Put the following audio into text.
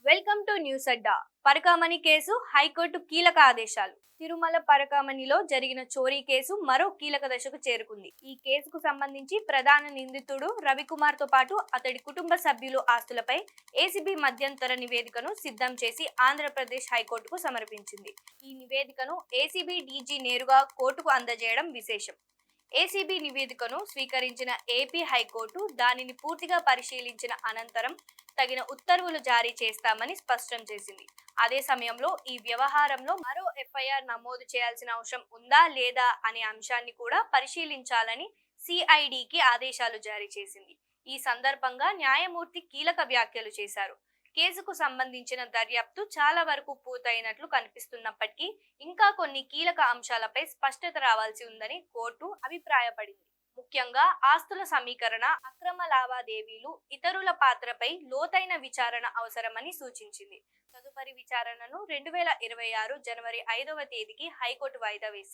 Welcome to news Adda. Parakamani case high court కీలక ఆదేశాలు. తిరుమల పరకామణిలో జరిగిన చోరీ కేసు మరో కీలక దశకు చేరుకుంది. ఈ కేసుకు సంబంధించి ప్రధాన నిందితుడు రవికుమార్ తో పాటు అతడి కుటుంబ సభ్యులు ఆస్తులపై ఏసీబీ మధ్యంతర నివేదికను సిద్ధం చేసి ఆంధ్రప్రదేశ్ హైకోర్టుకు సమర్పించింది. ఈ నివేదికను ఏసీబీ డీజీ నేరుగా కోర్టుకు అందజేయడం విశేషం. ఏసీబీ నివేదికను స్వీకరించిన ఏపీ హైకోర్టు దానిని పూర్తిగా పరిశీలించిన అనంతరం తగిన ఉత్తర్వులు జారీ చేస్తామని స్పష్టం చేసింది. అదే సమయంలో ఈ వ్యవహారంలో మరో ఎఫ్ఐఆర్ నమోదు చేయాల్సిన అవసరం ఉందా లేదా అనే అంశాన్ని కూడా పరిశీలించాలని సిఐడికి ఆదేశాలు జారీ చేసింది. ఈ సందర్భంగా న్యాయమూర్తి కీలక వ్యాఖ్యలు చేశారు. కేసుకు సంబంధించిన దర్యాప్తు చాలా వరకు పూర్తయినట్లు కనిపిస్తున్నప్పటికీ ఇంకా కొన్ని కీలక అంశాలపై స్పష్టత రావాల్సి ఉందని కోర్టు అభిప్రాయపడింది. ముఖ్యంగా ఆస్తుల సమీకరణ, అక్రమ లావాదేవీలు, ఇతరుల పాత్రపై లోతైన విచారణ అవసరమని సూచించింది. తదుపరి విచారణను 2026 జనవరి 5వ తేదీకి హైకోర్టు వాయిదా వేసింది.